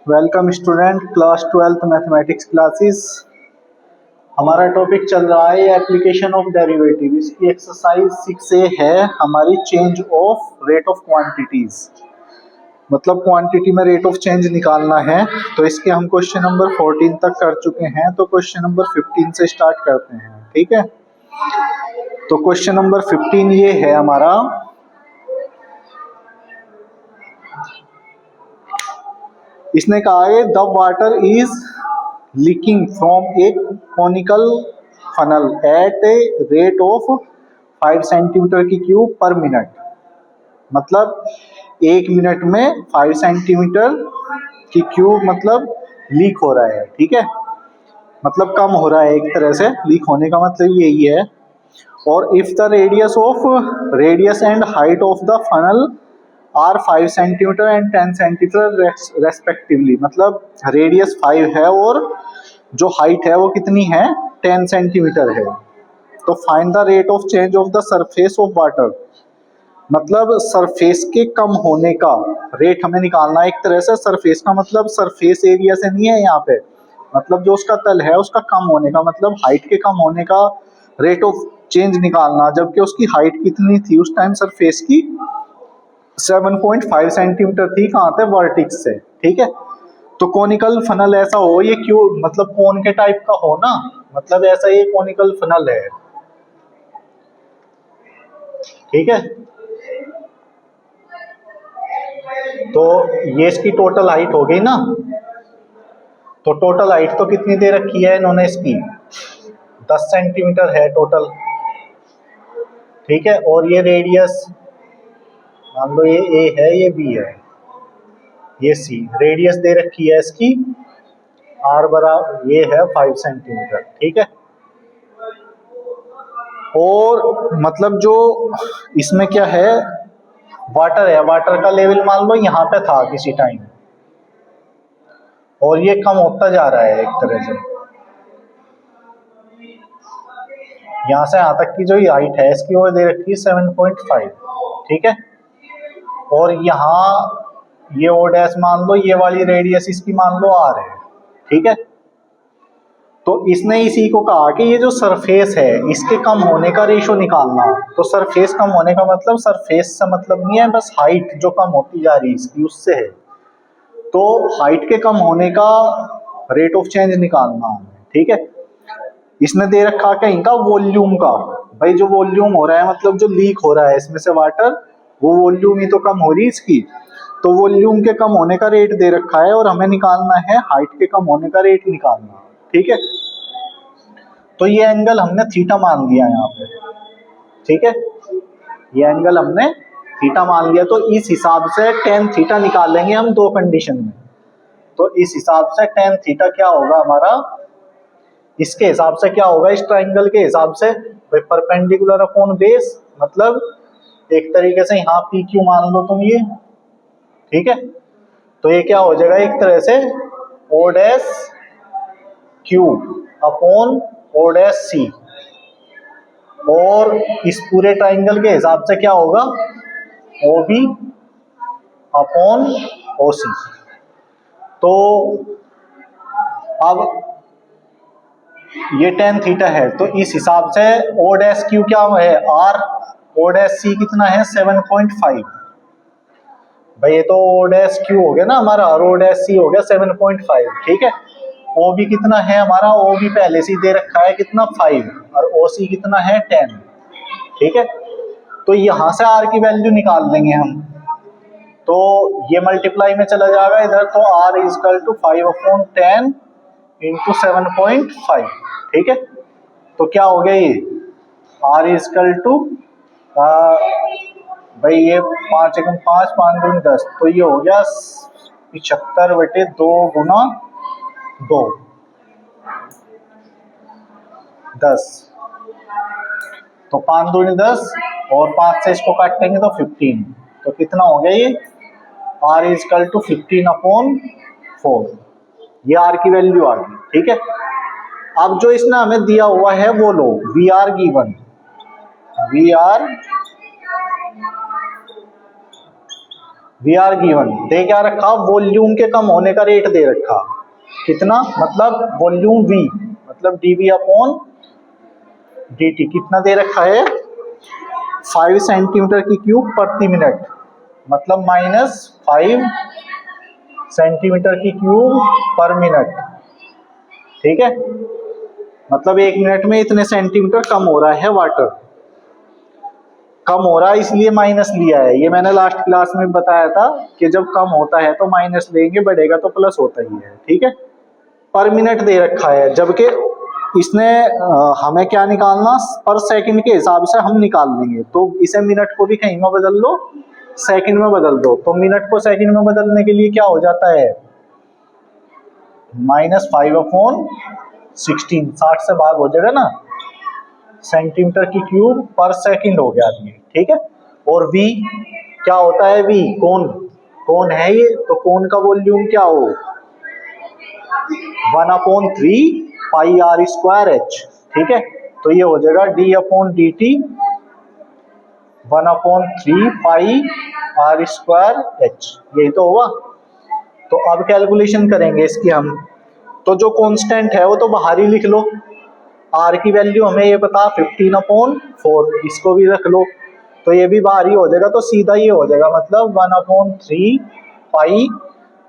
Welcome student, class 12th mathematics classes. हमारा topic चल रहा है एप्लीकेशन ऑफ डेरिवेटिव। इसकी एक्सरसाइज 6A है हमारी, change of rate of quantities, मतलब क्वांटिटी में रेट ऑफ चेंज निकालना है। तो इसके हम क्वेश्चन नंबर 14 तक कर चुके हैं, तो क्वेश्चन नंबर 15 से स्टार्ट करते हैं। ठीक है, तो क्वेश्चन नंबर 15 ये है हमारा, इसने कहा है the water is leaking from a conical funnel at a rate of 5 centimetre की क्यूब पर मिनट। मतलब 1 मिनट में 5 सेंटीमीटर की क्यूब मतलब लीक हो रहा है। ठीक है, मतलब कम हो रहा है, एक तरह से लीक होने का मतलब यही है। और if the radius and height of the funnel are 5 centimetre and 10 centimetre respectively, मतलब रेडियस 5 है और जो हाइट है वो कितनी है, 10 सेंटीमीटर है। तो find the rate of change of the surface of water, मतलब सरफेस के कम होने का रेट हमें निकालना है। एक तरह से सरफेस का मतलब सरफेस एरिया से नहीं है यहाँ पे, मतलब जो उसका तल है उसका कम होने का, मतलब हाइट के कम होने का रेट ऑफ चेंज निकालना। जबकि उसकी हाइट कितनी थी उस टाइम सरफेस की, 7.5 सेंटीमीटर थी। कहाँ थे, वर्टिक्स से। ठीक है, तो कॉनिकल फनल ऐसा हो, ये क्यों, मतलब कोन के टाइप का हो ना, मतलब ऐसा ये कॉनिकल फनल है। ठीक है, तो ये इसकी टोटल हाइट हो गई ना। तो टोटल हाइट तो कितनी दे रखी है इन्होंने, इसकी 10 सेंटीमीटर है टोटल। ठीक है, और ये रेडियस मान लो ये ए है, ये बी है, ये सी। रेडियस दे रखी है इसकी आर बराबर ये है 5 सेंटीमीटर। ठीक है, और मतलब जो इसमें क्या है, वाटर है, वाटर का लेवल मान लो यहाँ पे था किसी टाइम, और ये कम होता जा रहा है एक तरह से। यहाँ से यहाँ तक की जो हाइट है इसकी वो दे रखी है 7.5। ठीक है, और यहाँ ये ओ डैश मान लो, ये वाली रेडियस इसकी मान लो आर है। ठीक है, तो इसने इसी को कहा कि ये जो सरफेस है इसके कम होने का रेशो निकालना। तो सरफेस कम होने का मतलब सरफेस से मतलब नहीं है, बस हाइट जो कम होती जा रही है इसकी उससे है। तो हाइट के कम होने का रेट ऑफ चेंज निकालना है। ठीक है, इसने दे रखा कहीं का वॉल्यूम का, भाई जो वॉल्यूम हो रहा है मतलब जो लीक हो रहा है इसमें से वाटर, वो वॉल्यूम ही तो कम हो रही है इसकी। तो वॉल्यूम के कम होने का रेट दे रखा है और हमें निकालना है हाइट के कम होने का रेट निकालना। ठीक है, तो ये एंगल हमने थीटा मान लिया यहाँ पे। ठीक है, ये एंगल हमने थीटा मान लिया। तो इस हिसाब से टेन थीटा निकालेंगे हम दो कंडीशन में। तो इस हिसाब से टेन थीटा क्या होगा हमारा, इसके हिसाब से क्या होगा, इस ट्राइंगल के हिसाब से परपेंडिकुलर अपॉन बेस, मतलब एक तरीके से यहाँ पी क्यू मान लो तुम ये। ठीक है, तो ये क्या हो जाएगा, एक तरह से O dash Q upon O dash C, और इस पूरे ट्राइंगल के हिसाब से क्या होगा, ओ बी अपॉन ओ सी। तो अब ये टेन थीटा है, तो इस हिसाब से ओ डैश क्यू क्या है, आर, ओ डैश सी कितना है 7.5। भाई ये तो ओ डैश क्यू हो गया ना हमारा, और ओ डैश सी हो गया 7.5। ठीक है, ओ बी कितना है हमारा, ओ बी पहले से दे रखा है कितना 5, और ओ सी कितना है 10। ठीक है, तो यहां से आर की वैल्यू निकाल लेंगे हम। तो ये मल्टीप्लाई में चला जाएगा इधर, तो r is equal to 5/10 into 7.5। ठीक है, तो क्या हो गया ये आर इज इक्वल टू, भाई ये 5 एकम 5, 5 दूनी 10, तो ये हो गया 75/2 गुना 2 10। तो 5 दूनी 10 और 5 से इसको काटेंगे तो 15। तो कितना हो गया ये, आर इज इक्वल टू 15/4। ये आर की वैल्यू आ गई। ठीक है, अब जो इसने हमें दिया हुआ है वो लो, we are given, we are we are given, दे क्या रखा, वॉल्यूम के कम होने का रेट दे रखा, कितना, मतलब वॉल्यूम वी, मतलब डीवी अपॉन dt कितना दे रखा है, 5 सेंटीमीटर की क्यूब प्रति मिनट, मतलब -5 सेंटीमीटर की क्यूब पर मिनट, ठीक है, मतलब 1 मिनट में इतने सेंटीमीटर कम हो रहा है वाटर, कम हो रहा है इसलिए माइनस लिया है, ये मैंने लास्ट क्लास में बताया था कि जब कम होता है तो माइनस लेंगे, बढ़ेगा तो प्लस होता ही है, ठीक है, पर मिनट दे रखा है, जबकि इसने हमें क्या निकालना, पर सेकंड के हिसाब से हम निकाल लेंगे, तो इसे मिनट को भी कहीं में बदल लो, सेकंड में बदल दो, तो मिनट को सेकंड में बदलने के लिए क्या हो जाता है, -5/16, 60 से भाग हो जाएगा ना, सेंटीमीटर की क्यूब पर सेकंड हो गया ये, ठीक है, और v क्या होता है, v कोण, कोण है ये, तो कोण का वॉल्यूम क्या हो, 1/3 पाई आर स्क्वायर एच, ठीक है, तो ये हो जाएगा d/dt 1/3 pi are square H, यही तो होगा। तो अब कैलकुलेशन करेंगे इसकी हम, तो जो कांस्टेंट है वो तो बाहर ही लिख लो, आर की वैल्यू हमें ये पता 15/4, इसको भी रख लो, तो ये भी बाहर ही हो जाएगा, तो सीधा ये हो जाएगा, मतलब 1/3 पाई,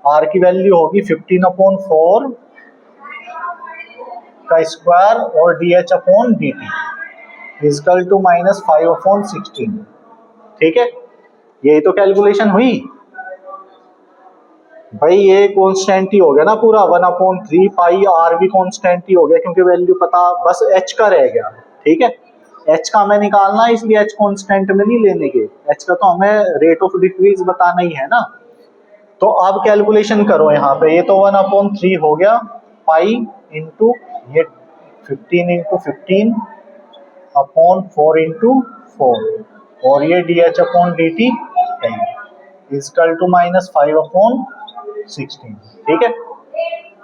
आर की वैल्यू होगी 15/4 का स्क्वायर और dh/dt इजकल टू -5/16, ठीक है, यही तो कैलकुलेशन हुई भाई, ये कांस्टेंट ही हो गया ना पूरा, 1/3 पाई, आर भी कांस्टेंट ही हो गया क्योंकि वैल्यू पता, बस एच का रह गया, ठीक है, एच का हमें निकालना है, इसलिए एच कांस्टेंट में नहीं लेने के, एच का तो हमें रेट ऑफ डिक्रीज बताना ही है ना, तो अब कैलकुलेशन करो यहाँ पे, ये तो 1/3 हो गया पाई इंटू ये 15/15/4 और ये dh/dt है इजकल टू -5/16, ठीक है,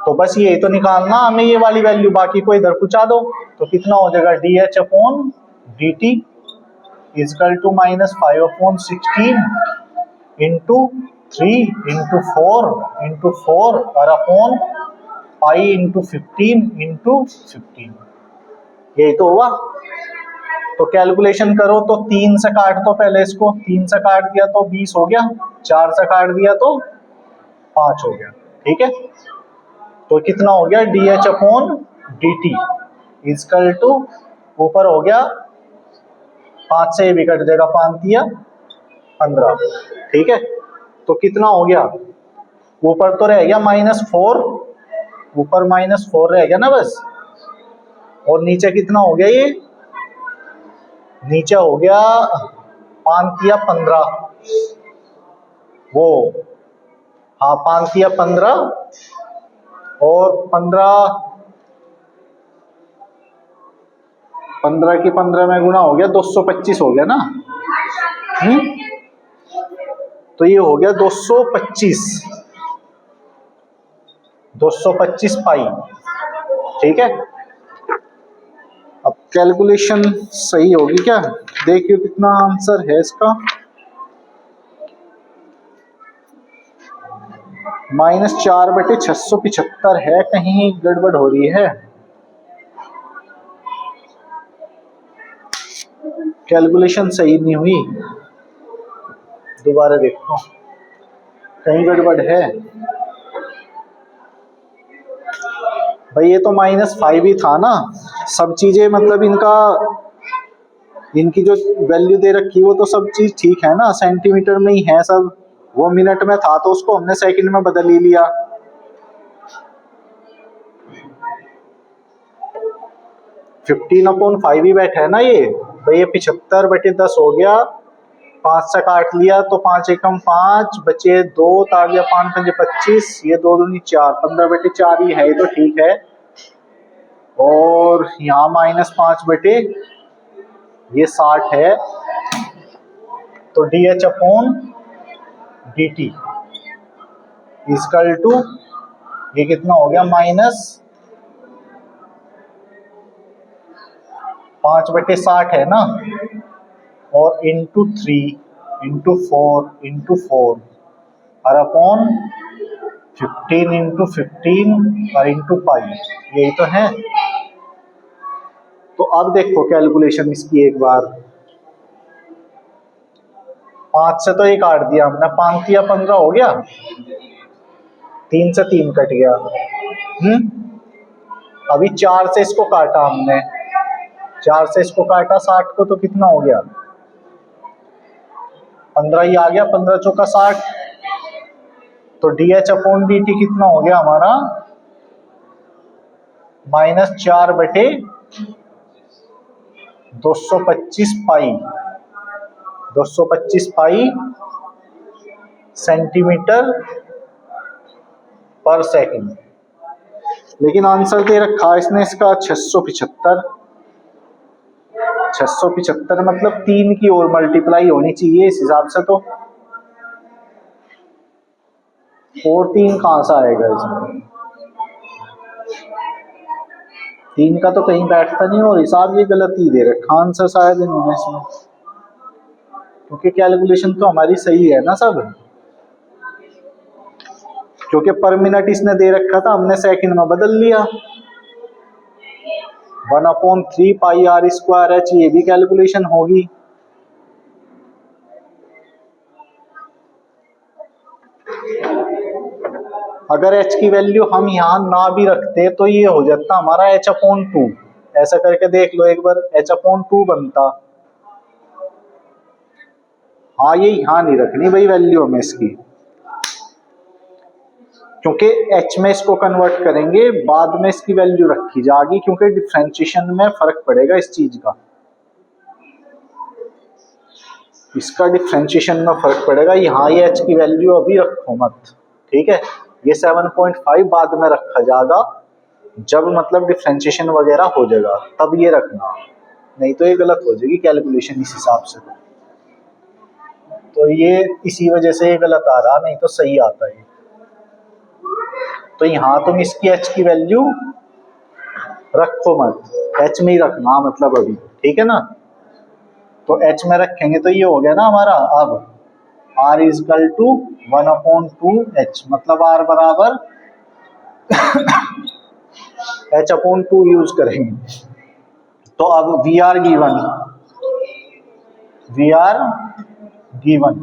तो बस ये तो निकालना हमें, ये वाली वैल्यू, बाकी को इधर पहुंचा दो, तो कितना हो जाएगा, dh/dt is equal to -5/16 into 3 into 4 into 4 और अपॉन पाई इंटू 15 इंटू 15, यही तो हुआ। तो कैलकुलेशन करो, तो 3 से काट दो पहले इसको, 3 से काट दिया तो 20 हो गया, 4 से काट दिया तो 5 हो गया, ठीक है, तो कितना हो गया, dh/dt इजकल टू, ऊपर हो गया 5 से भी कट जाएगा, 5 दिया 15, ठीक है, तो कितना हो गया, ऊपर तो रह गया -4, ऊपर -4 रह गया ना बस, और नीचे कितना हो गया, ये नीचे हो गया 5 या 15, वो हाँ 5 या 15 और 15 की 15 में गुना हो गया 225 हो गया ना, तो ये हो गया 225 पाई, ठीक है, अब कैलकुलेशन सही होगी क्या, देखिए कितना आंसर है इसका, -4/675 है, कहीं गड़बड़ हो रही है, कैलकुलेशन सही नहीं हुई, दोबारा देखो कहीं गड़बड़ है भाई, ये तो -5 ही था ना, सब चीजें मतलब इनकी जो वैल्यू दे रखी वो तो सब चीज ठीक है ना, सेंटीमीटर में ही है सब, वो मिनट में था तो उसको हमने सेकंड में बदल ही लिया, 15/5 ही बैठा है ना ये भाई, ये 75/10 हो गया, 5 से काट लिया तो 5 एकम 5 बचे 2, आ गया 5 5 25, ये 2 दूनी 4, 15/4 ही है, ये तो ठीक है, और यहाँ -5 ये 60 है, तो dh/dt इजकल टू, ये कितना हो गया, -5/60 है ना, और इंटू 3 इंटू 4 इंटू 4 और अपॉन 15 इंटू 15 और इंटू पाई, यही तो है। तो अब देखो कैलकुलेशन इसकी एक बार, 5 से तो ये काट दिया हमने, 5 या 15 हो गया, 3 से 3 कट गया। अभी 4 से इसको काटा हमने, 4 से इसको काटा 60 को, तो कितना हो गया, 15 ही आ गया, 15 चौका 60। तो dh अपॉन dt कितना हो गया हमारा, -4/225 पाई, 225 पाई सेंटीमीटर पर सेकंड। लेकिन आंसर दे रखा है इसने इसका 675। 675 मतलब 3 की और मल्टीप्लाई होनी चाहिए इस हिसाब से तो, और 3 कहां से आएगा इसमें, 3 का तो कहीं बैठता नहीं, और हिसाब ये गलत ही दे रखा आंसर शायद इन्होंने इसमें, क्योंकि कैलकुलेशन तो हमारी सही है ना सब, क्योंकि पर मिनट इसने दे रखा था, हमने सेकंड में बदल लिया। 1/3 पाई आर स्क्वायर एच, ये भी कैलकुलेशन होगी। अगर h की वैल्यू हम यहाँ ना भी रखते तो ये हो जाता हमारा h/2, ऐसा करके देख लो एक बार, h/2 बनता। हाँ ये यहाँ नहीं रखनी भाई वैल्यू हमें इसकी, क्योंकि h में इसको कन्वर्ट करेंगे, बाद में इसकी वैल्यू रखी जाएगी, क्योंकि डिफरेंशिएशन में फर्क पड़ेगा इस चीज का, इसका डिफरेंशिएशन में फर्क पड़ेगा। यहाँ ये h की वैल्यू अभी रखो मत, ठीक है, ये 7.5 बाद में रखा जाएगा, जब मतलब डिफरेंशिएशन वगैरह हो जाएगा तब ये रखना, नहीं तो ये गलत हो जाएगी कैलकुलेशन इस हिसाब से। तो ये इसी वजह से ये गलत आ रहा, नहीं तो सही आता है। तो यहाँ तुम इसकी h की वैल्यू रखो मत, h में ही रखना मतलब अभी, ठीक है ना। तो h में रखेंगे तो ये हो गया ना हमारा, अब r इजकल टू 1/2h, मतलब r बराबर h/2 यूज करेंगे। तो अब वी आर गिवन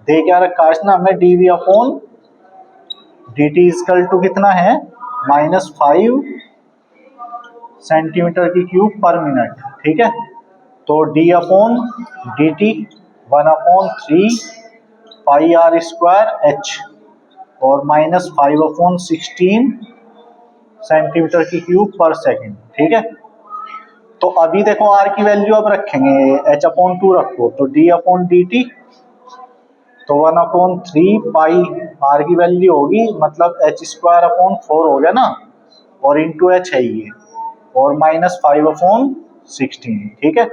दे क्या रखा है इसने हमें, dv/dt इजकल टू कितना है, -5 सेंटीमीटर की क्यूब पर मिनट, ठीक है। तो d/dt 1/3 pi are square H, और -5/16 सेंटीमीटर की क्यूब पर सेकंड, ठीक है। तो अभी देखो r की वैल्यू अब रखेंगे, h/2 रखो, तो d/dt, तो 1/3 पाई r की वैल्यू होगी, मतलब h²/4 हो गया ना, और इंटू h है ये, और -5/16, ठीक है।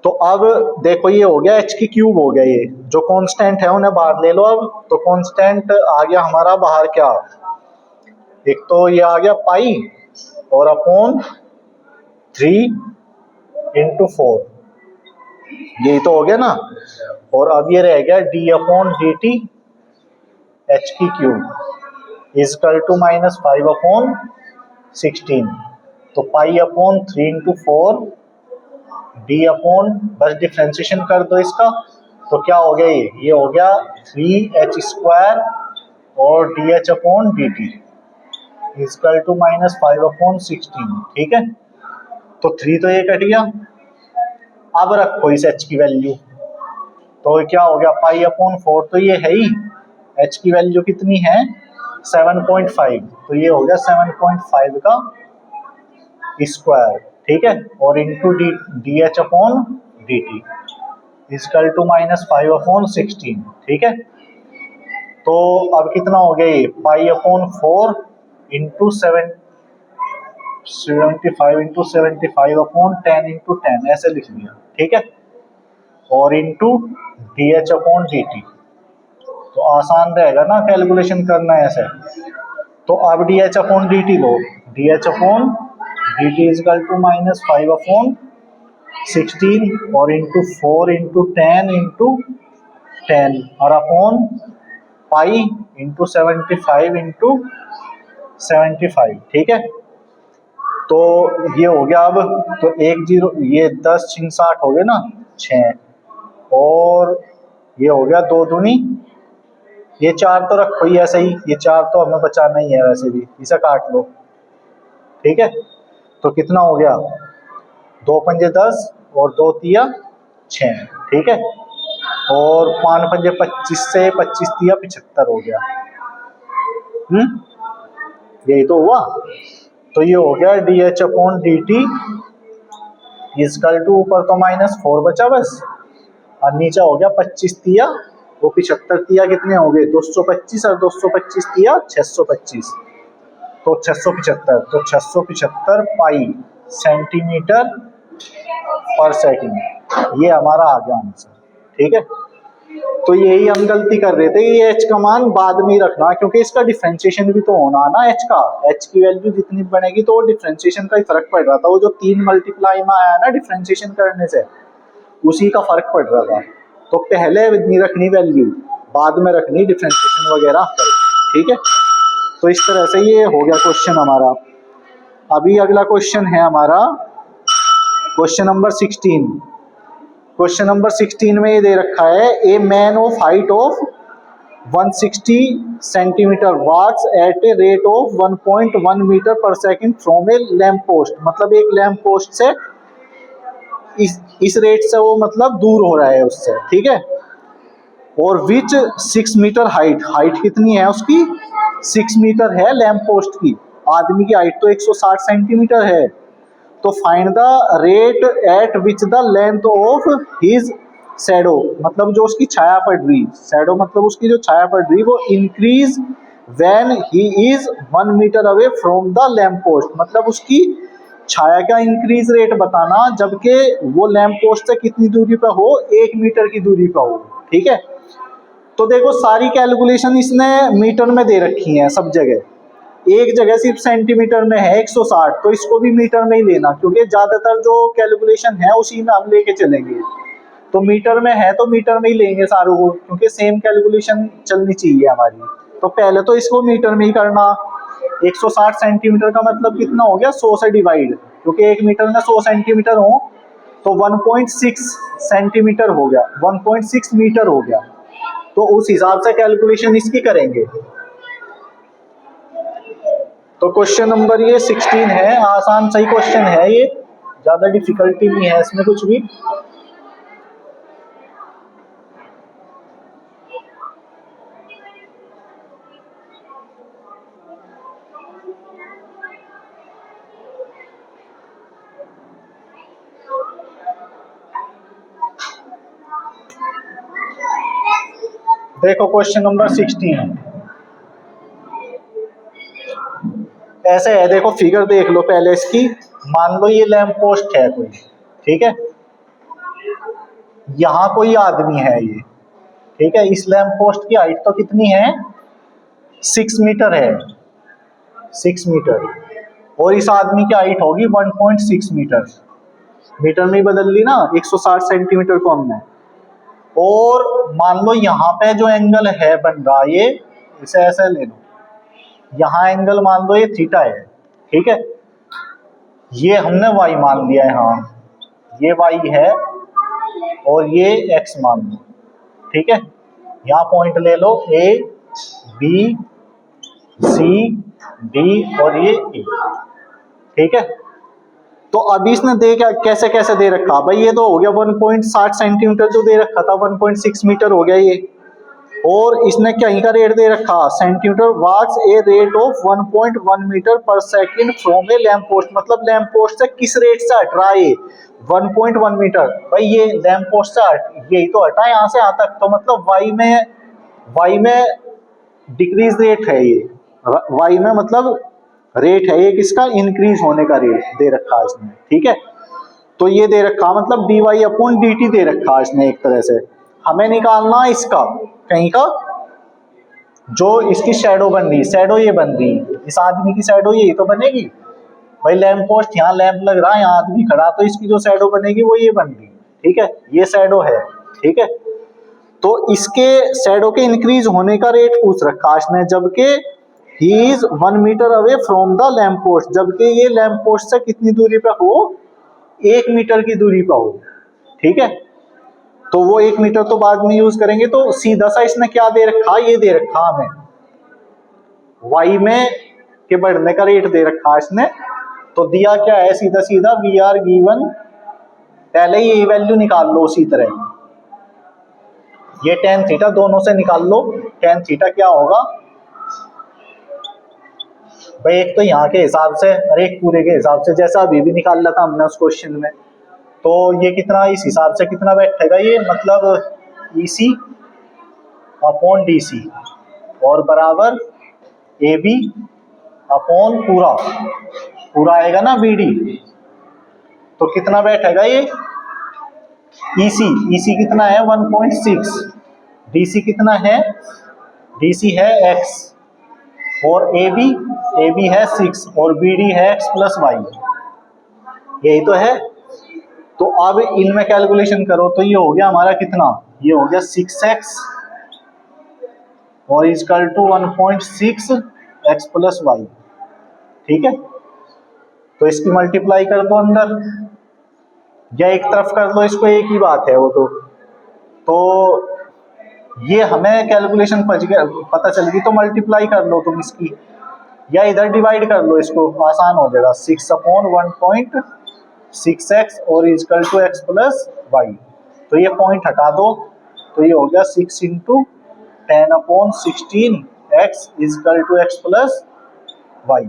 तो अब देखो ये हो गया h की क्यूब हो गया, ये जो कांस्टेंट है उन्हें बाहर ले लो अब। तो कांस्टेंट आ गया हमारा बाहर क्या, एक तो ये आ गया पाई, और अपॉन 3 इंटू 4, यही तो हो गया ना। और अब ये रह गया d/dt h की क्यूब इजकल टू -5/16, तो पाई/3 इंटू 4 d/, बस डिफ्रेंशिएशन कर दो इसका, तो क्या हो गया, ये हो गया 3h² और dh/dt इजकल टू -5/16, ठीक है। तो 3 तो ये कट गया, अब रखो इस h की वैल्यू, तो क्या हो गया, पाई/4 तो ये है ही, h की वैल्यू कितनी है 7.5, तो ये हो गया 7.5 का स्क्वायर, ठीक है, और इंटू dh/dt इजकल टू -5/16, ठीक है। तो अब कितना हो गया, ये पाई/4 इंटू 75 इंटू 75/10 इंटू 10 ऐसे लिख लिया, ठीक है, और इंटू dh/dt, तो आसान रहेगा ना कैलकुलेशन करना ऐसे। तो अब dh/dt low, dh/dt is equal to -5/16 और इंटू 4 इंटू 10 इंटू 10 और अपॉन पाई इंटू 75 इंटू 75, ठीक है। तो ये हो गया अब, तो 10, ये 10 6 60 हो गए ना 6, और ये हो गया 2 दूनी, ये 4 तो रखो ही ऐसे ही, ये 4 तो हमें बचाना ही है वैसे भी, इसे काट लो, ठीक है। तो कितना हो गया, 2 पंजे 10 और 2 तिया 6, ठीक है। और 5 पंजे 25 से 25 तिया 75 हो गया। यही तो हुआ। तो ये हो गया d h upon D t is equal to, ऊपर तो -4 बचा बस, और नीचे हो गया 25 तिया, वो 75 तिया कितने हो गए 225, और 225 तिया 625, तो 675, तो 675 पाई सेंटीमीटर पर सेकंड, ये हमारा आ गया आंसर, ठीक है। तो यही हम गलती कर रहे थे, ये एच का मान बाद में ही रखना, क्योंकि इसका डिफरेंशिएशन भी तो होना ना एच का, एच की वैल्यू जितनी बनेगी तो डिफरेंशिएशन का ही फर्क पड़ रहा था, वो जो 3 मल्टीप्लाई में आया ना डिफरेंशिएशन करने से, उसी का फर्क पड़ रहा था। तो पहले नहीं रखनी वैल्यू, बाद में रखनी डिफरेंशिएशन वगैरह करके, ठीक है। तो इस तरह से ये हो गया क्वेश्चन हमारा। अभी अगला क्वेश्चन है हमारा क्वेश्चन नंबर 16। क्वेश्चन नंबर 16 में ये दे रखा है, a man of height of 160 centimetre walks at a rate of 1.1 metre per second from a lamp post, मतलब एक लैंप पोस्ट से इस रेट से वो मतलब दूर हो रहा है उससे, ठीक है। और विच 6 मीटर हाइट कितनी है उसकी, 6 मीटर है लैंप पोस्ट की, आदमी की हाइट तो 160 सेंटीमीटर है। तो find the rate at which the length of his shadow, मतलब जो उसकी छाया पड़ रही, शैडो मतलब उसकी जो छाया पड़ रही, वो increase when he is 1 metre away from the lamp post, मतलब उसकी छाया का इंक्रीज रेट बताना जबकि वो लैंप पोस्ट से कितनी दूरी पे हो, 1 मीटर की दूरी पे हो, ठीक है। तो देखो सारी कैलकुलेशन इसने मीटर में दे रखी है सब जगह, एक जगह सिर्फ सेंटीमीटर में है 160, तो इसको भी मीटर में ही लेना, क्योंकि ज्यादातर जो कैलकुलेशन है उसी में हम लेके चलेंगे। तो मीटर में है तो मीटर में ही लेंगे सारों को, क्योंकि सेम कैलकुलेशन चलनी चाहिए हमारी। तो पहले तो इसको मीटर में ही करना, 160 सेंटीमीटर का मतलब कितना हो गया 100 से डिवाइड, क्योंकि 1 मीटर में 100 सेंटीमीटर हो, तो 1.6 सेंटीमीटर हो गया, 1.6 मीटर हो गया। तो उस हिसाब से कैलकुलेशन इसकी करेंगे। तो क्वेश्चन नंबर ये 16 है, आसान सही क्वेश्चन है ये, ज्यादा डिफिकल्टी नहीं है इसमें कुछ भी। देखो क्वेश्चन नंबर 16 ऐसे है, देखो फिगर देख लो पहले इसकी। मान लो ये लैंप पोस्ट है कोई, ठीक है, यहाँ कोई आदमी है ये, ठीक है। इस लैंप पोस्ट की हाइट तो कितनी है 6 मीटर है, 6 मीटर, और इस आदमी की हाइट होगी 1.6 मीटर, मीटर में ही बदल ली ना 160 सेंटीमीटर को हमने। और मान लो यहाँ पे जो एंगल है बन रहा, ये इसे ऐसे ले लो, यहाँ एंगल मान लो ये थीटा है, ठीक है, ये हमने वाई मान लिया है, हाँ ये वाई है और ये एक्स मान लो, ठीक है। यहाँ पॉइंट ले लो ए बी सी डी और ये ए, ठीक है। तो अभी इसने दे क्या कैसे कैसे दे रखा भाई, ये तो हो गया 1.60 सेंटीमीटर जो दे रखा था, 1.6 मीटर हो गया ये, और इसने कहीं का रेट दे रखा centimetre walks a rate of 1.1 metre per second from a lamp post, मतलब लैंप पोस्ट से किस रेट से हट रहा है ये 1.1 मीटर, भाई ये लैंप पोस्ट से हट, यही तो हटा यहाँ से यहाँ तक, तो मतलब वाई में डिक्रीज रेट है ये, वाई में मतलब रेट है ये किसका, इंक्रीज होने का रेट दे रखा है इसने, ठीक है। तो ये दे रखा मतलब D Y upon D T दे रखा है इसने एक तरह से। हमें निकालना इसका कहीं का, जो इसकी शैडो बन रही, शैडो ये बन रही, इस आदमी की शैडो यही तो बनेगी भाई, लैंप पोस्ट यहाँ लैंप लग रहा है, यहाँ आदमी खड़ा, तो इसकी जो शैडो बनेगी वो ये बन रही, ठीक है, ये शैडो है, ठीक है। तो इसके शैडो के इंक्रीज होने का रेट पूछ रखा इसने, जबकि he is 1 metre away from the lamp post, जबकि ये लैंप पोस्ट से कितनी दूरी पे हो, 1 मीटर की दूरी पे हो। ठीक है, तो वो 1 मीटर तो बाद में यूज करेंगे। तो सीधा सा इसने क्या दे रखा, ये दे रखा हमें वाई में के बढ़ने का रेट दे रखा इसने। तो दिया क्या है, सीधा सीधा वी आर गिवन, पहले ये वैल्यू निकाल लो उसी तरह, ये tan थीटा दोनों से निकाल लो। tan थीटा क्या होगा भाई, एक तो यहाँ के हिसाब से और एक पूरे के हिसाब से, जैसा अभी भी निकाला था हमने उस क्वेश्चन में। तो ये कितना इस हिसाब से कितना बैठेगा ये, मतलब EC अपॉन DC और बराबर AB अपॉन पूरा आएगा ना BD। तो कितना बैठेगा ये EC कितना है 1.6, DC कितना है, DC है x और AB है 6 और BD है x प्लस वाई, यही तो है। तो अब इनमें कैलकुलेशन करो तो ये हो गया हमारा कितना, ये हो गया 6x और is equal to 1.6 x plus y. ठीक है, तो इसकी मल्टीप्लाई कर दो अंदर या एक तरफ कर लो, इसको एक ही बात है वो। तो ये हमें कैलकुलेशन पता चल गई, तो मल्टीप्लाई कर लो तुम इसकी, या इधर डिवाइड कर लो, इसको आसान हो जाएगा। 6 अपॉन 1.6x और is equal to x plus y. तो ये पॉइंट हटा दो, तो ये हो गया 6 into 10 upon 16x is equal to x plus y.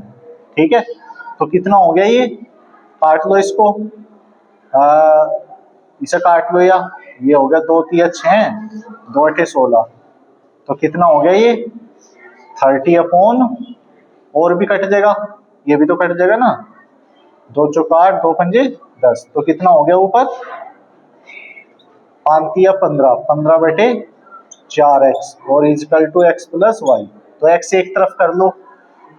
ठीक है, तो कितना हो गया ये, काट लो इसको, इसे काट लो, या ये हो गया 2 3 6 2 8 16। तो कितना हो गया ये 30 अपॉन, और भी कट जाएगा, ये भी तो कट जाएगा ना, 2 चौक 8 2 पंजे 10। तो कितना हो गया ऊपर 5 या 15 बटे 4x और is equal to x plus y. तो x एक तरफ कर लो,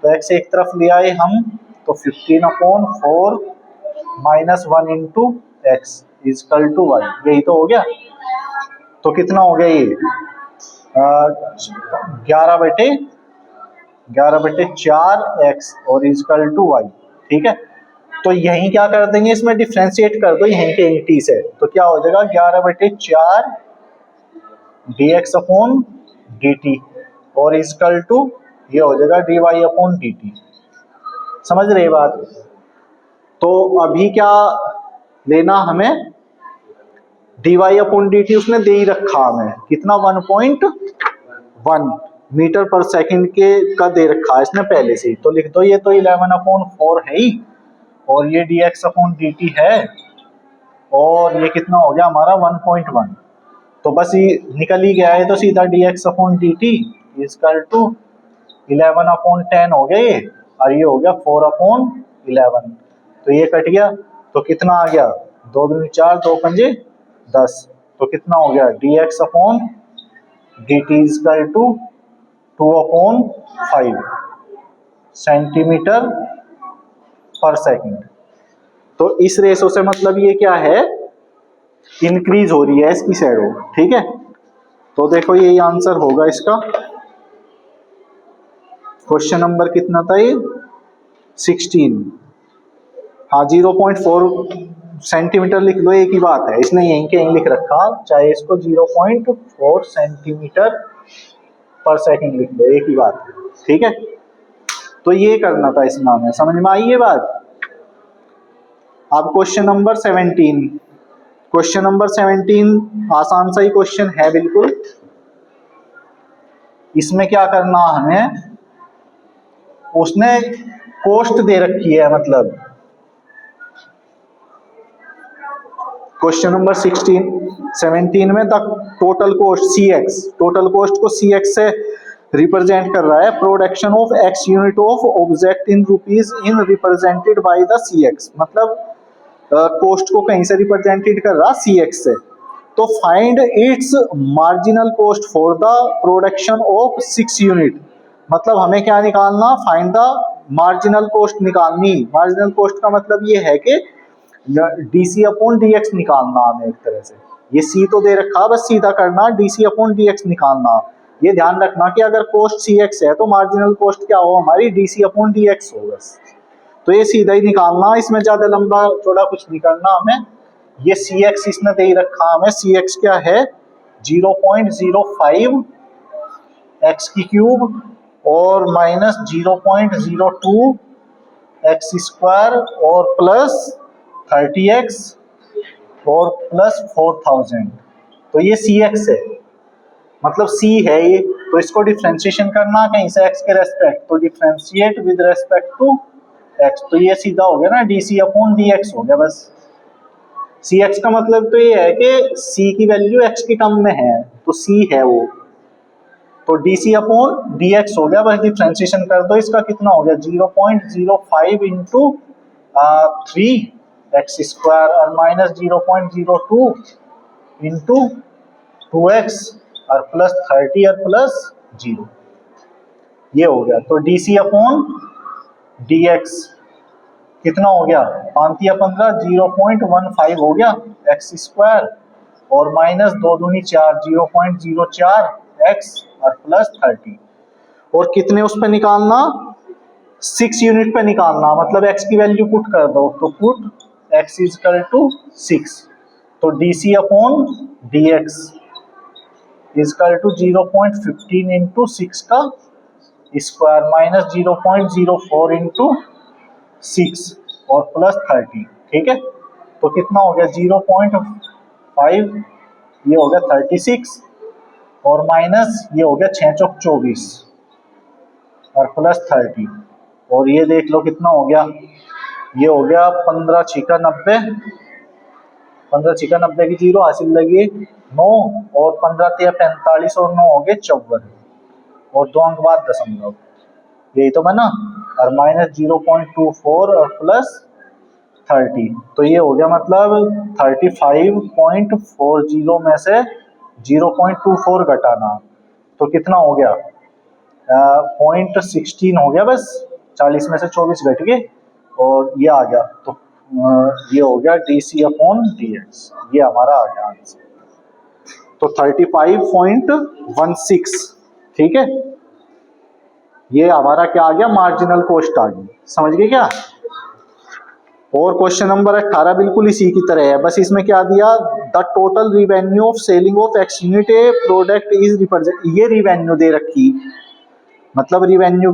तो x एक तरफ ले आए हम, तो 15 upon 4 minus 1 into x is equal to y, यही तो हो गया। तो कितना हो गया ये 11 बटे 4x और इजकल टू वाई। ठीक है, तो यहीं क्या कर देंगे, इसमें डिफ्रेंशिएट कर दो यहीं के टी से, तो क्या हो जाएगा 11 बटे 4 dx अपॉन dt और इजकल टू ये हो जाएगा dy अपॉन dt। समझ रहे बात। तो अभी क्या लेना हमें, dy अपॉन dt उसने दे ही रखा हमें कितना 1.1 मीटर पर सेकंड के का दे रखा है इसने पहले से ही। तो लिख दो, ये तो 11 अपॉन 4 है ही, और ये dx अपॉन dt है, और ये कितना हो गया हमारा 1.1। तो बस ये निकल ही गया है, तो सीधा dx upon dt is equal to 11 upon 10 हो गया ये, और ये हो गया 4 अपॉन 11। तो ये कट गया, तो कितना आ गया 2 दूनी 4 2 पंजे 10। तो कितना हो गया dx upon dt is equal to 2 upon 5 centimetre per second. तो इस रेशो से मतलब ये क्या है, इंक्रीज हो रही है इसकी शैडो। ठीक है, तो देखो यही आंसर होगा इसका। क्वेश्चन नंबर कितना था ये 16। हाँ 0.4 सेंटीमीटर लिख लो, एक ही बात है, इसने यहीं के यहीं लिख रखा, चाहे इसको 0.4 सेंटीमीटर पर सेकंड लिख लो, एक ही बात है। ठीक है, तो ये करना था इसमें हमें, समझ में आई ये बात। अब क्वेश्चन नंबर 17। क्वेश्चन नंबर 17 आसान सा ही क्वेश्चन है बिल्कुल। इसमें क्या करना हमें, उसने कॉस्ट दे रखी है, मतलब क्वेश्चन नंबर 17 में the total cost CX, total cost को CX से रिप्रेजेंट कर रहा है, production of X unit of object in rupees in represented by the CX, मतलब कोस्ट को कहीं से रिप्रेजेंटेड कर रहा CX से। तो find its marginal cost for the production of 6 unit, मतलब हमें क्या निकालना, फाइंड द मार्जिनल कॉस्ट निकालनी। मार्जिनल कॉस्ट का मतलब ये है कि DC अपॉन DX निकालना हमें एक तरह से, ये सी तो दे रखा, बस सीधा करना, d c upon d x निकालना। ये ध्यान रखना कि अगर कॉस्ट सी एक्स है तो मार्जिनल कॉस्ट क्या हो हमारी, d c upon d x हो बस। तो ये सीधा ही निकालना, इसमें ज्यादा लंबा चौड़ा कुछ नहीं करना हमें। ये सी एक्स इसने दे ही रखा हमें, सी एक्स क्या है 0.05 एक्स की क्यूब और माइनस 0.02 एक्स स्क्वायर और प्लस 30x और प्लस 4000। तो ये सी एक्स है, मतलब सी है ये। तो इसको डिफ्रेंशिएशन करना कहीं से x के रेस्पेक्ट, तो differentiate with respect to x। तो ये सीधा हो गया ना d c upon d x हो गया बस। सी एक्स का मतलब तो ये है कि c की वैल्यू x की टर्म में है, तो c है वो। तो d c upon d x हो गया, बस डिफ्रेंशिएशन कर दो। इसका कितना हो गया 0.05 इंटू 3 एक्स स्क्वायर और माइनस 0.02 इंटू 2x और प्लस 30 और प्लस 0, ये हो गया। तो d c upon d x कितना हो गया 5 या 15 0.15 हो गया एक्स स्क्वायर और माइनस 2 दूनी 4 0.04 एक्स और प्लस 30। और कितने उस पे निकालना 6 यूनिट पे निकालना, मतलब x की वैल्यू पुट कर दो, तो put x is equal to 6। तो d c upon d x is equal to 0.15 into 6 का स्क्वायर माइनस 0.04 इंटू 6 और प्लस 30, ठीक है। तो कितना हो गया 0.5, ये हो गया 36 और माइनस ये हो गया 6 चौक 24 और प्लस 30। और ये देख लो कितना हो गया, ये हो गया 15 छिका 90, 15 छिका 90 की जीरो हासिल लगी 9 और 15 तिया 45 और 9 हो गए 54 और 2 अंक बाद दशमलव, यही तो बना। और माइनस 0.24 और प्लस 30। तो ये हो गया मतलब 35.40 में से 0.24 घटाना, तो कितना हो गया 0.16 हो गया बस। 40 में से 24 घट गए और ये आ गया। तो ये हो गया d c upon d x, ये हमारा आ गया आंसर। तो 35.16, ठीक है, ये हमारा क्या आ गया मार्जिनल कॉस्ट आ गई, समझ गए क्या। और क्वेश्चन नंबर 18 बिल्कुल इसी की तरह है, बस इसमें क्या दिया, the total revenue of selling of x unit A product is represent, ये रिवेन्यू दे रखी, मतलब रिवेन्यू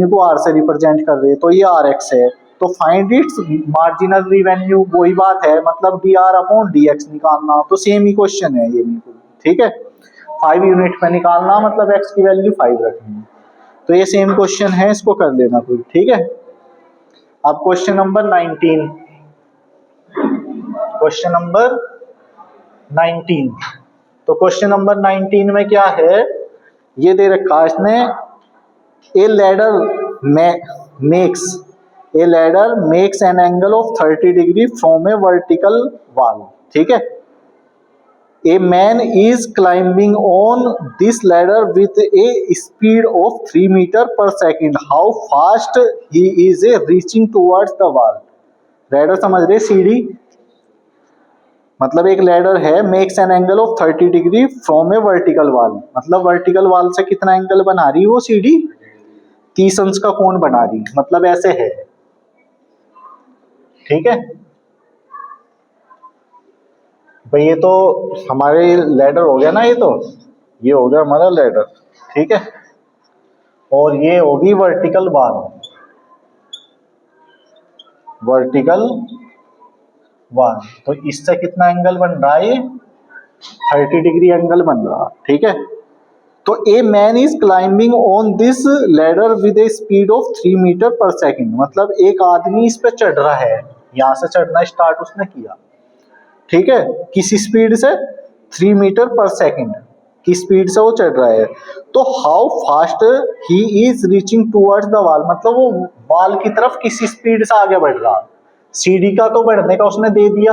को आर से रिप्रेजेंट कर रहे, तो ये आर एक्स है। तो फाइंड इट्स मार्जिनल रिवेन्यू, वही बात है, मतलब D R upon d x निकालना। तो सेम ही क्वेश्चन है ये बिल्कुल, ठीक है। 5 यूनिट पे निकालना, मतलब एक्स की वैल्यू 5 रखनी। तो ये सेम क्वेश्चन है, इसको कर लेना कोई, ठीक है। अब क्वेश्चन नंबर 19, क्वेश्चन नंबर 19। तो क्वेश्चन नंबर 19 में क्या है, ये दे रखा है इसने, ए ladder makes an angle of 30 degree from A vertical wall, ठीक है। A man is climbing on this ladder with a speed of 3 meter per second. How fast he is reaching towards the wall? Ladder समझ रहे, सीढ़ी, मतलब एक ladder है, makes an angle of 30 degree from A vertical wall, मतलब vertical wall से कितना angle बना रही वो सीढ़ी, 30 अंश का कोण बना रही, मतलब ऐसे है, ठीक है भाई। ये तो हमारे लैडर हो गया ना, ये हो गया हमारा लैडर, ठीक है। और ये होगी वर्टिकल बार, तो इससे कितना एंगल बन रहा है, 30 डिग्री एंगल बन रहा, ठीक है। तो a man is climbing on this ladder with a speed of 3 metre per second, मतलब एक आदमी इस पे चढ़ रहा है, यहां से चढ़ना स्टार्ट उसने किया, ठीक है, किस स्पीड से 3 मीटर पर सेकेंड की स्पीड से वो चढ़ रहा है। तो how fast he is reaching towards the wall, मतलब वो वॉल की तरफ किस स्पीड से आगे बढ़ रहा, सीढ़ी का तो बढ़ने का उसने दे दिया,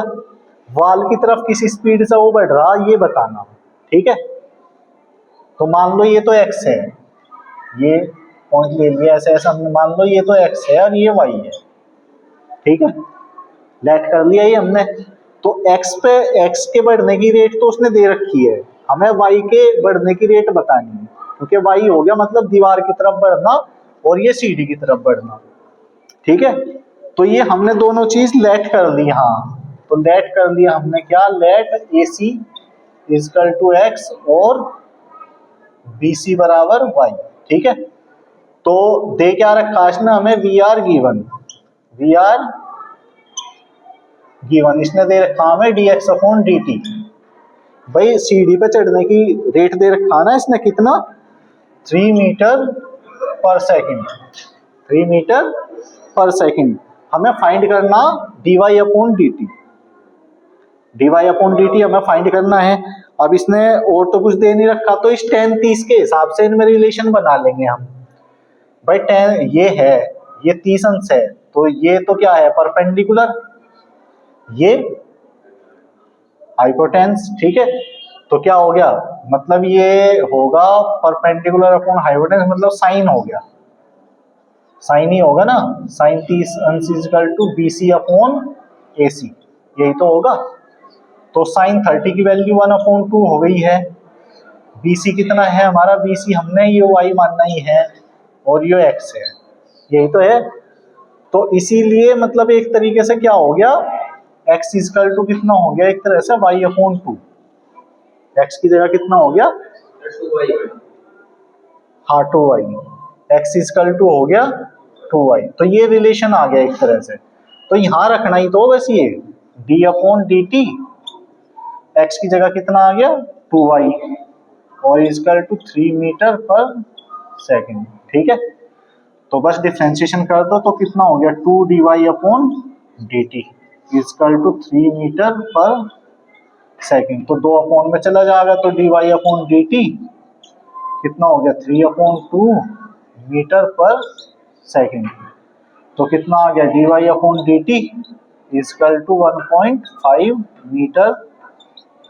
वॉल की तरफ किस स्पीड से वो बढ़ रहा ये बताना, ठीक है। तो मान लो ये तो x है, ये पॉइंट ले लिया ऐसे ऐसा, मान लो ये तो x है और ये y है, ठीक है, लेट कर लिया ये हमने। तो x के बढ़ने की रेट तो उसने दे रखी है, हमें y के बढ़ने की रेट बतानी है, क्योंकि y हो गया मतलब दीवार की तरफ बढ़ना और ये सीढ़ी की तरफ बढ़ना। ठीक है, तो ये हमने दोनों चीज लेट कर ली। हाँ, तो लेट कर लिया हमने क्या, let AC is equal to x और BC बराबर y। ठीक है, तो दे क्या रखा इसने हमें, VR गिवन इसने दे रखा हमें dx अपॉन dt। भाई सीढ़ी पे चढ़ने की रेट दे रखा ना इसने, कितना, 3 metre per second, 3 metre per second. हमें फाइंड करना dy अपॉन dt हमें फाइंड करना है। अब इसने और तो कुछ दे नहीं रखा, तो इस tan 30 के हिसाब से इनमें रिलेशन बना लेंगे हम। भाई tan ये है, ये 30 अंश है, तो ये तो क्या है, परपेंडिकुलर, ये हाइपोटेन्स। ठीक है, तो क्या हो गया, मतलब ये होगा परपेंडिकुलर अपॉन हाइपोटेन्स, मतलब साइन हो गया, साइन ही होगा ना, साइन 30 अंश equal to BC upon AC, यही तो होगा। तो साइन 30 की वैल्यू 1/2 हो गई है। BC कितना है हमारा, BC हमने ये y मानना ही है और ये x है, यही तो है। तो इसीलिए मतलब एक तरीके से क्या हो गया, x इक्वल टू कितना हो गया, एक तरह से y/2, x की जगह कितना हो गया, हाँ 2y, x इक्वल टू हो गया 2y। तो ये रिलेशन आ गया एक तरह से। तो यहां रखना ही तो बस ये d अपॉन dt, x की जगह कितना आ गया 2y और equal to 3 metre per second. ठीक है, तो बस डिफरेंशिएशन कर दो तो कितना हो गया, 2 dy upon dt equal to 3 metre per second. तो 2 अपॉन में चला जाएगा, तो dy अपॉन dt कितना हो गया, 3/2 मीटर पर सेकंड। तो कितना आ गया, dy upon dt equal to 1.5 metre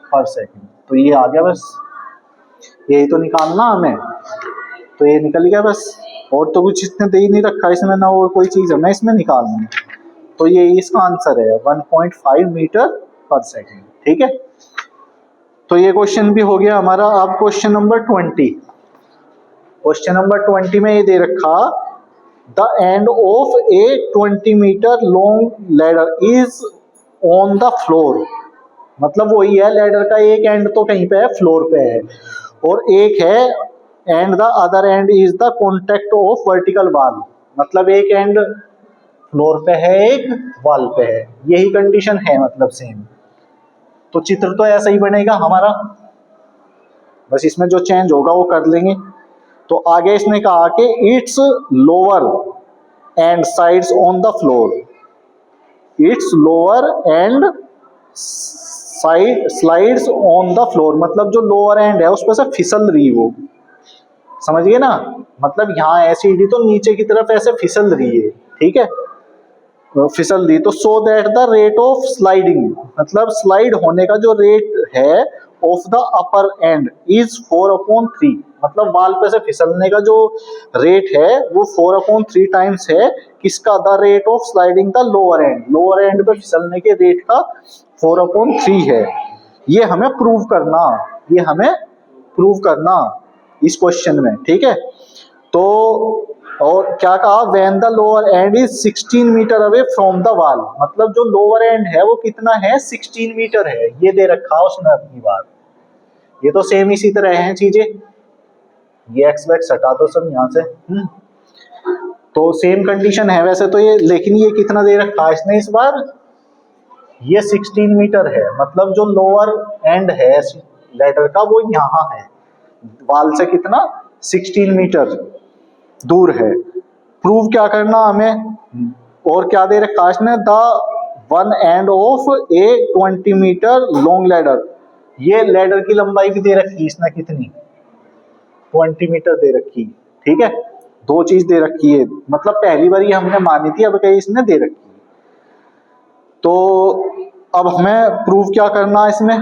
per second. तो ये आ गया, बस यही तो निकालना हमें, तो ये निकल गया बस। और तो कुछ इसने दे ही नहीं रखा इसमें ना, और कोई चीज हमें इसमें निकालनी है, तो ये इसका आंसर है 1.5 मीटर पर सेकंड। ठीक है, तो ये क्वेश्चन भी हो गया हमारा। अब क्वेश्चन नंबर 20, क्वेश्चन नंबर 20 में ये दे रखा, the end of a 20 metre long ladder is on the floor, मतलब वही है, लैडर का एक एंड तो कहीं पे है, फ्लोर पे है, और एक है and the other and is the contact of vertical wall, मतलब एक एंड फ्लोर पे है, एक वॉल पे है, यही कंडीशन है, मतलब सेम। तो चित्र तो ऐसा ही बनेगा हमारा, बस इसमें जो चेंज होगा वो कर लेंगे। तो आगे इसने कहा कि it's lower and sides on the floor, it's lower and side slides on the floor, मतलब जो लोअर एंड है उस पर से फिसल रही, वो समझ गए ना, मतलब यहाँ ऐसी सीढ़ी तो नीचे की तरफ ऐसे फिसल रही है। ठीक है, फिसल रही, तो so that the rate of sliding, मतलब स्लाइड होने का जो रेट है of the upper and is 4/3, मतलब वाल पे से फिसलने का जो रेट है वो 4/3 टाइम्स है किसका, the rate of sliding the lower and पे फिसलने के रेट का 4/3 है। ये हमें प्रूव करना, ये हमें प्रूव करना इस क्वेश्चन में। ठीक है, तो और क्या कहा, when the lower end is 16 metre away from the wall, मतलब जो लोअर एंड है वो कितना है, 16 मीटर है, ये दे रखा उसने अपनी बात। ये तो सेम इसी तरह हैं चीजें, ये एक्स वैक्स हटा दो सब यहाँ से। तो सेम कंडीशन है वैसे तो ये, लेकिन ये कितना दे रखा इसने इस बार, ये 16 मीटर है, मतलब जो लोअर एंड है लेडर का वो यहाँ है, वाल से कितना 16 मीटर दूर है। प्रूव क्या करना हमें, और क्या दे रखा इसने, the one end of a 20 metre long ladder, ये लैडर की लंबाई भी दे रखी इसने कितनी, 20 मीटर दे रखी। ठीक है, दो चीज दे रखी है, मतलब पहली बार ये हमने मानी थी, अब कहीं इसने दे रखी। तो अब हमें प्रूव क्या करना है इसमें,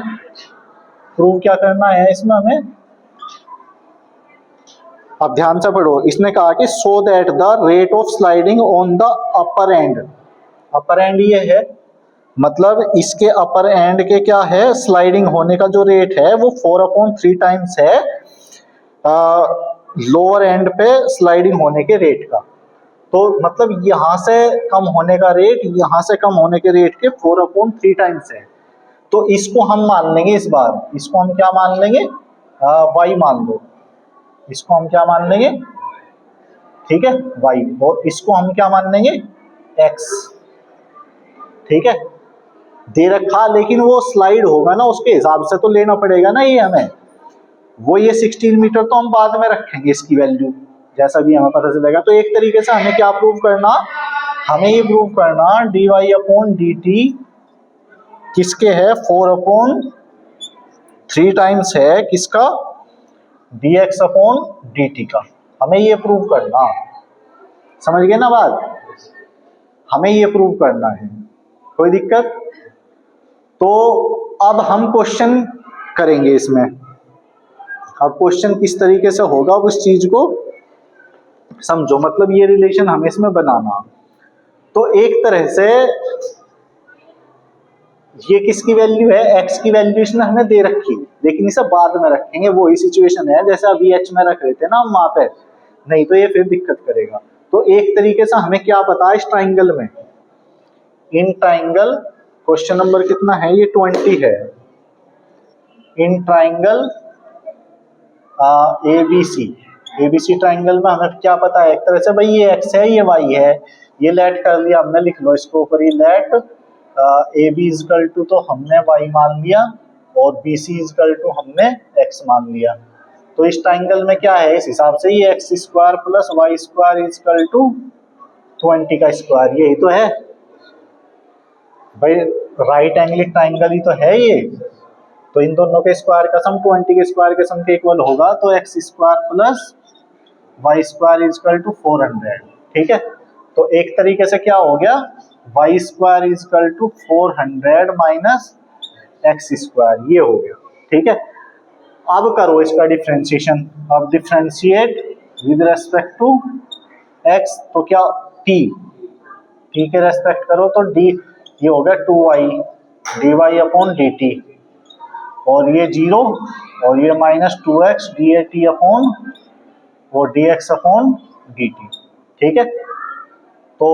प्रूव क्या करना है इसमें हमें, अब ध्यान से पढ़ो। इसने कहा कि so that the rate of sliding on the upper and, upper and ये है, मतलब इसके अपर एंड के क्या है, स्लाइडिंग होने का जो रेट है वो 4/3 टाइम्स है लोअर एंड पे स्लाइडिंग होने के रेट का। तो मतलब यहां से कम होने का रेट यहां से कम होने के रेट के 4/3 टाइम्स है। तो इसको हम मान लेंगे, इस बार इसको हम क्या मान लेंगे, y मान लो, इसको हम क्या मान लेंगे, ठीक है y, और इसको हम क्या मान लेंगे x, ठीक है। दे रखा, लेकिन वो स्लाइड होगा ना उसके हिसाब से तो लेना पड़ेगा ना ये हमें। वो ये 16 मीटर तो हम बाद में रखेंगे इसकी वैल्यू, जैसा भी हमें पता चलेगा। तो एक तरीके से हमें क्या प्रूव करना, हमें ये प्रूव करना dy/dt किसके है, 4/3 टाइम्स है किसका, dx/dt का। हमें ये प्रूव करना, समझ गए ना बात, हमें ये प्रूव करना है, कोई दिक्कत। तो अब हम क्वेश्चन करेंगे इसमें। अब क्वेश्चन किस तरीके से होगा उस चीज को समझो, मतलब ये रिलेशन हमें इसमें बनाना। तो एक तरह से ये किसकी वैल्यू है, x की वैल्यू इसने हमें दे रखी, लेकिन इसे बाद में रखेंगे। वही सिचुएशन है जैसे अभी h में रख रहे थे ना हम वहां पे, नहीं तो ये फिर दिक्कत करेगा। तो एक तरीके से हमें क्या पता है इस ट्राइंगल में, इन ट्राइंगल क्वेश्चन नंबर कितना है, ये 20 है। इन ट्राइंगल एबीसी ट्राइंगल में हमें क्या पता है, एक तरह से भाई ये x है ये y है, ये लेट कर लिया हमने, लिख लो इसको ऊपर, ये let a b is equal to तो हमने y मान लिया और बी सी इजकल टू हमने x मान लिया। तो इस ट्राइंगल में क्या है, इस हिसाब से ये x square plus y square is equal to 20 का स्क्वायर, यही तो है भाई, राइट एंगल ट्राइंगल ही तो है ये। तो इन दोनों के स्क्वायर का सम 20 के स्क्वायर के सम के इक्वल होगा, तो x square plus y square is equal to 400, ठीक है। तो एक तरीके से क्या हो गया, y square is equal to 400 minus x square, ये हो गया, ठीक है। अब करो इसका डिफ्रेंशिएशन, अब differentiate with respect to x, तो क्या t के रेस्पेक्ट करो तो d, ये हो गया 2y dy/dt, और ये 0 और ये माइनस 2x dat/, वो dx/dt, ठीक है। तो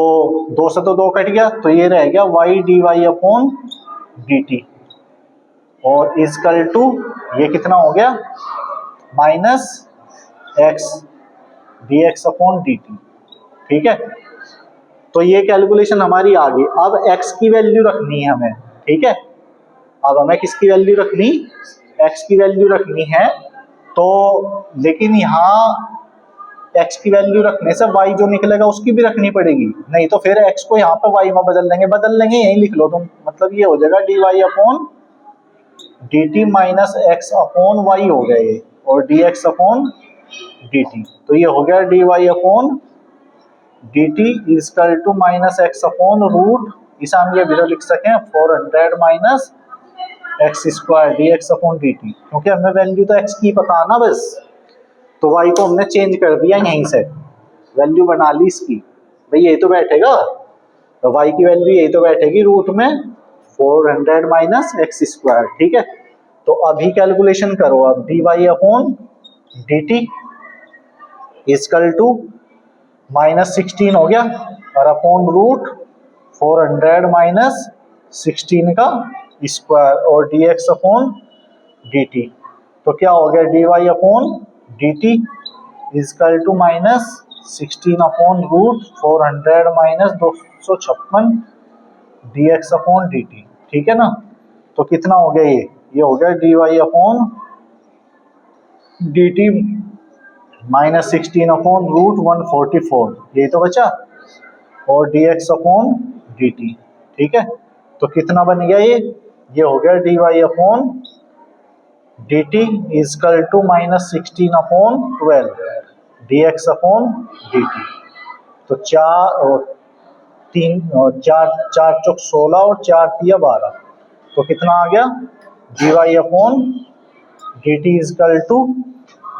2 से तो 2 कट गया, तो ये रह गया y dy/dt, और इजकल टू ये कितना हो गया, माइनस x dx/dt, ठीक है। तो ये कैलकुलेशन हमारी आ गई। अब x की वैल्यू रखनी है हमें, ठीक है। अब हमें किसकी वैल्यू रखनी, x की वैल्यू रखनी है। तो लेकिन यहाँ x की वैल्यू रखने से y जो निकलेगा उसकी भी रखनी पड़ेगी, नहीं तो फिर x को यहाँ पे y में बदल लेंगे, यही लिख लो तुम, मतलब ये हो जाएगा dy/dt माइनस x/y हो गया ये, और dx/dt, तो ये हो गया dy/dt इजकल टू माइनस x/रूट, इसे हम ये भी तो लिख सकें 400 माइनस एक्स स्क्वायर dx/dt, क्योंकि हमें वैल्यू तो x की पता ना बस, तो y को हमने चेंज कर दिया, यहीं से वैल्यू बना ली इसकी, भाई यही तो बैठेगा, तो y की वैल्यू यही तो बैठेगी रूट में 400 माइनस एक्स स्क्वायर, ठीक है। तो अभी कैलकुलेशन करो, अब dy/dt इजकल टू माइनस 16 हो गया, और अपॉन रूट 400 माइनस 16 का स्क्वायर, और dx/dt, तो क्या हो गया dy/dt is equal to minus 16 upon root 400 minus 256 dx/dt, ठीक है ना। तो कितना हो गया ये हो गया dy/dt माइनस 16 अपॉन रूट 144, यही तो बचा, और dx/dt, ठीक है। तो कितना बन गया ये हो गया dy/dt is equal to minus 16 upon 12 dx/dt। तो 4 चौक 16 और 4 तिया 12, तो कितना आ गया dy/dt is equal to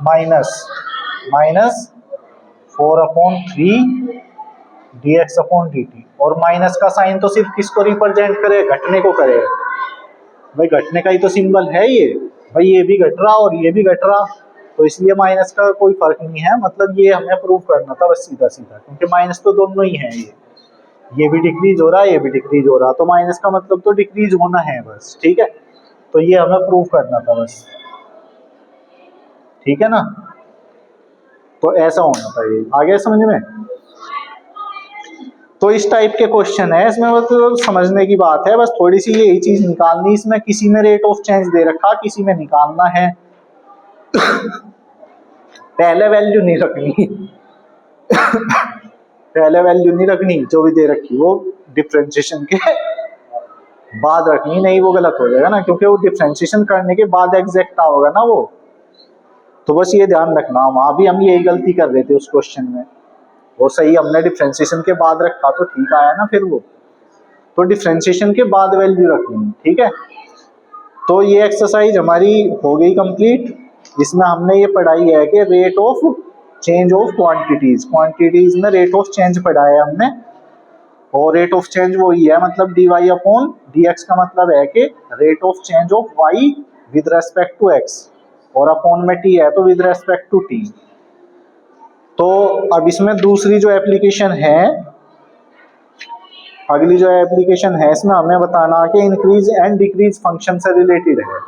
minus 4/3 dx upon dt, और माइनस का साइन तो सिर्फ किसको रिप्रेजेंट करे, घटने को करे। भाई घटने का ही तो सिंबल है ये, भाई ये भी घट रहा और ये भी घट रहा, तो इसलिए माइनस का कोई फर्क नहीं है। मतलब ये हमें प्रूव करना था बस सीधा सीधा, क्योंकि माइनस तो दोनों ही है, ये भी डिक्रीज हो रहा है, ये भी डिक्रीज हो रहा, तो माइनस का मतलब तो डिक्रीज होना है बस, ठीक है। तो ये हमें प्रूव करना था बस, ठीक है ना। तो ऐसा होना था, ये आ गया समझ में। तो इस टाइप के क्वेश्चन है, इसमें मतलब समझने की बात है, बस थोड़ी सी यही चीज निकालनी। इसमें किसी में रेट ऑफ चेंज दे रखा, किसी में निकालना है। पहले वैल्यू नहीं रखनी, पहले वैल्यू नहीं रखनी, जो भी दे रखी वो डिफरेंशिएशन के बाद रखनी, नहीं वो गलत हो जाएगा ना, क्योंकि वो डिफरेंशिएशन करने के बाद एग्जैक्ट होगा ना वो। तो बस ये ध्यान रखना, वहां भी हम यही गलती कर रहे थे उस क्वेश्चन में। वो सही हमने डिफरेंशिएशन के बाद रखा तो ठीक आया ना फिर वो, तो डिफरेंशिएशन के बाद वैल्यू रखनी, ठीक है। तो ये एक्सरसाइज हमारी हो गई कंप्लीट। इसमें हमने ये पढ़ाई है कि rate of change of quantities, quantities में रेट ऑफ चेंज पढ़ा है हमने, और रेट ऑफ चेंज वही है, मतलब dy अपॉन dx का मतलब है कि rate of change of y with respect to x, और अपॉन में t है तो विद रेस्पेक्ट टू t। तो अब इसमें दूसरी जो एप्लीकेशन है, अगली जो एप्लीकेशन है, इसमें हमें बताना कि इंक्रीज एंड डिक्रीज फंक्शन से रिलेटेड है,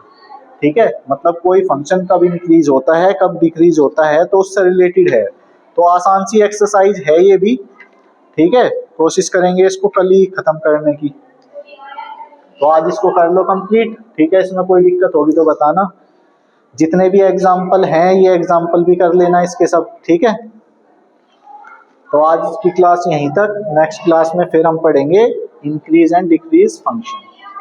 ठीक है। मतलब कोई फंक्शन कब इंक्रीज होता है कब डिक्रीज होता है, तो उससे रिलेटेड है। तो आसान सी एक्सरसाइज है ये भी, ठीक है। कोशिश करेंगे इसको कल ही खत्म करने की, तो आज इसको कर लो कंप्लीट, ठीक है। इसमें कोई दिक्कत होगी तो बताना। जितने भी एग्जाम्पल हैं ये एग्जाम्पल भी कर लेना इसके सब, ठीक है। तो आज की क्लास यहीं तक, नेक्स्ट क्लास में फिर हम पढ़ेंगे इंक्रीज एंड डिक्रीज फंक्शन।